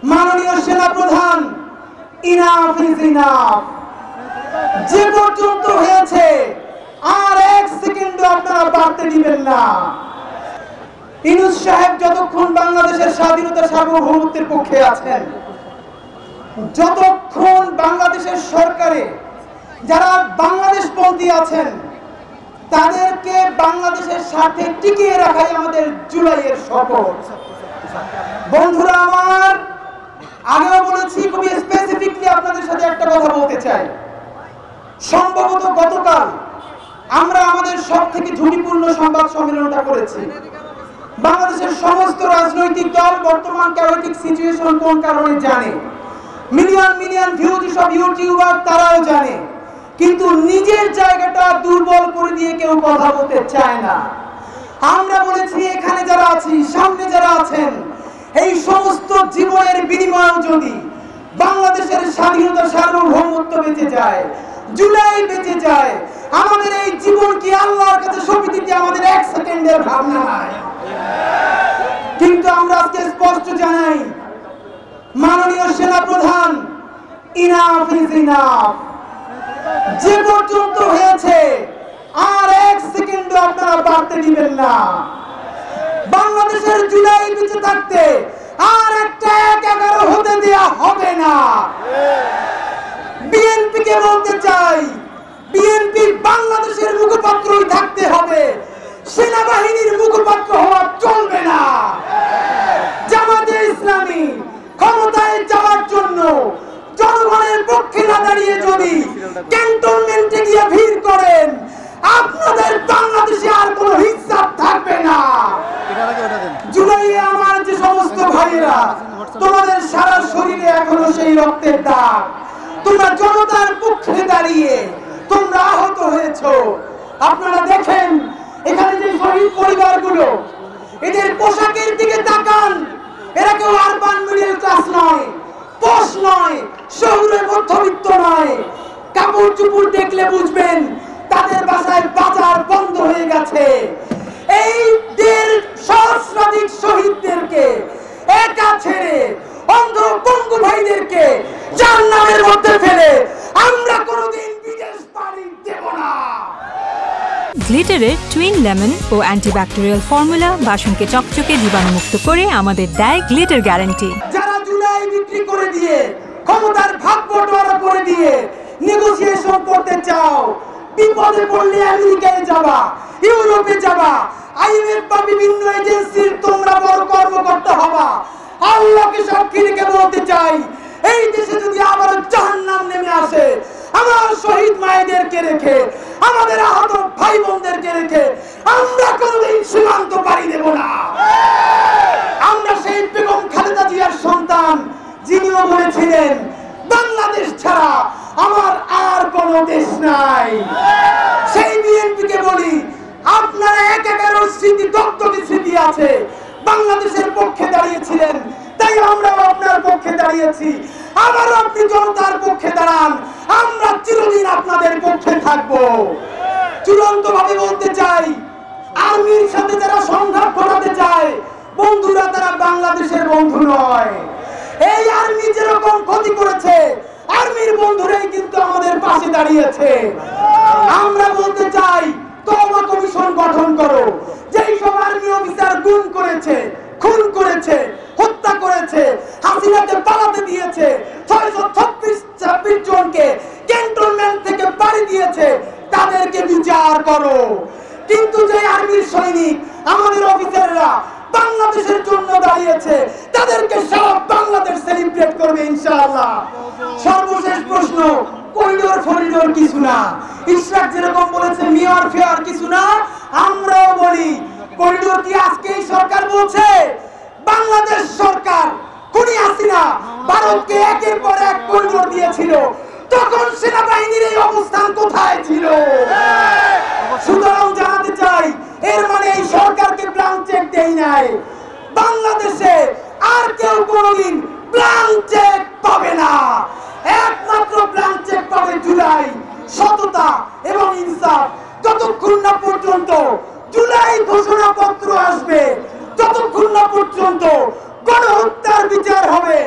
মাননীয় সেনা প্রধান, ইনাফ ইজ ইনাফ। যে পর্যন্ত হয়েছে আর এক সেকেন্ডও আপনারা বাড়তে দিবেন না। ইউনূস সাহেব যতক্ষণ বাংলাদেশের স্বাধীনতা সার্বভৌমত্বের পক্ষে আছেন, যতক্ষণ বাংলাদেশের সরকারে যারা বাংলাদেশপন্থী আছেন তাদেরকে বাংলাদেশের সাথে টিকিয়ে রাখাই আমাদের জুলাইয়ের শপথ। বন্ধুরা আমার, আগেও বলেছি, খুবই স্পেসিফিকলি আপনাদের সাথে একটা কথা বলতে চাই। সম্ভবত গতকাল আমরা আমাদের সব থেকে ঝুঁকিপূর্ণ সংবাদ সম্মেলনটা করেছি। বাংলাদেশের সমস্ত রাজনৈতিক দল বর্তমান ক্যাওটিক সিচুয়েশন কোন কারণে জানে, মিলিয়ন মিলিয়ন ভিউ সব ইউটিউবার তারাও জানে, কিন্তু নিজের জায়গাটা দুর্বল করে দিয়ে কেউ কথা বলতে চায় না। আমরা বলেছি এখানে যারা আছি, সামনে যারা আছেন, এই সমস্ত জীবনের বিনিময়ে যদি বাংলাদেশের স্বাধীনতা সার্বভৌমত্ব বেঁচে যায়, জুলাই বেঁচে যায়, আমাদের এই জীবন কি আল্লাহর কাছে সঁপে দিতে আমাদের এক সেকেন্ডের ভাবনা নাই। কিন্তু আমরা আজকে স্পষ্ট জানাই, মাননীয় সেনা প্রধান, ইনাফ ইজ ইনাফ। যে পর্যন্ত হয়েছে আর এক সেকেন্ডও আপনারা বাড়তে দিবেন না। বাংলাদেশের জুলাই বেঁচে থাকতে আর একটা ১-১১ হতে দেয়া হবে না। বিএনপিকে বলতে চাই, বিএনপি বাংলাদেশের মুখপাত্রই থাকতে হবে, সেনাবাহিনীর মুখপাত্র হওয়া চলবে না। জামাতে ইসলামী ক্ষমতায় যাওয়ার জন্য জনগণের পক্ষে না দাঁড়িয়ে যদি ক্যান্টনমেন্টে গিয়ে ভিড় করেন, আপনাদের বাংলাদেশে আর কোনো হিসাব থাকবে না। জুলাইয়ে আমার যে সমস্ত ভাইয়েরা, তোমাদের সারা শরীরে এখনো সেই রক্তের দাগ। তোমরা জনতার পক্ষে দাঁড়িয়ে তোমরা আহত হয়েছো। আপনারা দেখেন এখানে যে শহীদ পরিবারগুলো, এদের পোশাকের দিকে তাকান, এরা কেউ আরবান মিডল ক্লাস নয়, পশ নয়, শহুরে মধ্যবিত্ত নয়। কাপড় চুপড় দেখলে বুঝবেন তাদের বাসায় বাজার বন্ধ হয়ে গেছে। এই ১.৫ সহস্রাধিক শহীদদেরকে একা ছেড়ে, অন্ধ পঙ্গু ভাইদেরকে জাহান্নামের মধ্যে ফেলে আমরা কোনোদিন বিদেশ পাড়ি দেব না। গ্লিটারের টুইন লেমন ও অ্যান্টিব্যাকটেরিয়াল ফর্মুলা বাসনকে চকচকে জীবাণুমুক্ত করে আমাদের দেয় গ্লিটার গ্যারান্টি। যারা জুলাই বিক্রি করে দিয়ে, ক্ষমতার ভাগ বটোয়ারা করে দিয়ে নেগোসিয়েশন করতে চাও, বিপদে পড়লে আমেরিকায় যাবা, ইউরোপে যাবা, আইএমএফ বা বিভিন্ন এজেন্সির তোমরা বড় কর্মকর্তা হবা। আল্লাহকে সাক্ষী রেখে বলতে চাই, এই দেশে যদি আবার জাহান্নাম নেমে আসে, আমার শহীদ মায়েদেরকে রেখে, আমাদের আহত ভাই বোনদেরকে রেখে আমরা কোনোদিন সীমান্ত পাড়ি দেব না। আমরা সেই বেগম খালেদা জিয়ার সন্তান, যিনিও বলেছিলেন বাংলাদেশ ছাড়া আমার আর কোনো দেশ নাই। সেই বিএনপিকে বলি, আপনারা ১-১১ স্মৃতি, দগ্ধকে স্মৃতি আছে, বাংলাদেশের পক্ষে দাঁড়িয়েছিলেন, তাই আমরাও আপনার পক্ষে দাঁড়িয়েছি। আবারও আপনি জনতার পক্ষে দাঁড়ান, আমরা চিরদিন আপনাদের পক্ষে থাকবো। চূড়ান্ত ভাবে বলতে চাই, আর্মির সাথে যারা সংঘাত ঘটাতে চায়, বন্ধুরা তারা বাংলাদেশের বন্ধু নয়। এই আর্মি যেরকম ক্ষতি করেছে, আর্মির বন্ধুরাই কিন্তু আমাদের পাশে দাঁড়িয়েছে। আমরা বলতে চাই, তওবা কমিশন গঠন করো। যেই সব আর্মি অফিসার গুম করেছে, খুন করেছে, হত্যা করেছে, হাসিনাকে পালাতে দিয়েছে, ৬২৬ জনকে ক্যান্টনমেন্ট থেকে বাড়ি দিয়েছে, তাদেরকে বিচার করো। কিন্তু যে আর্মির সৈনিক, আমাদের অফিসাররা বাংলাদেশের জন্য দাঁড়িয়েছে, তাদেরকে সব বাংলাদেশ সেলিব্রেট করবে ইনশাআল্লাহ। সর্বশেষ প্রশ্ন, করিডোর ফরিডোর কিছু না, ইশরাক যেরকম বলেছে মেয়র ফেয়ার কিছু না, আমরাও বলি করিডোর কি আজকেই সরকার বলছে? বাংলাদেশ সরকার খুনি হাসিনা ভারতকে একের পর এক করিডোর দিয়েছিল, তখন সেনাবাহিনীর এই অবস্থান কোথায় ছিল? সুতরাং জানাতে চাই, এর মানে এই সরকারকে ব্ল্যাঙ্ক চেক দেই নাই। বাংলাদেশে আর কেউ কোনোদিন ব্ল্যাঙ্ক চেক পাবে না। একমাত্র ব্ল্যাঙ্ক চেক পাবে জুলাই, সততা এবং ইনসাফ। যতক্ষণ না পর্যন্ত জুলাই ঘোষণাপত্র আসবে, যতক্ষণ না পর্যন্ত গণহত্যার বিচার হবে,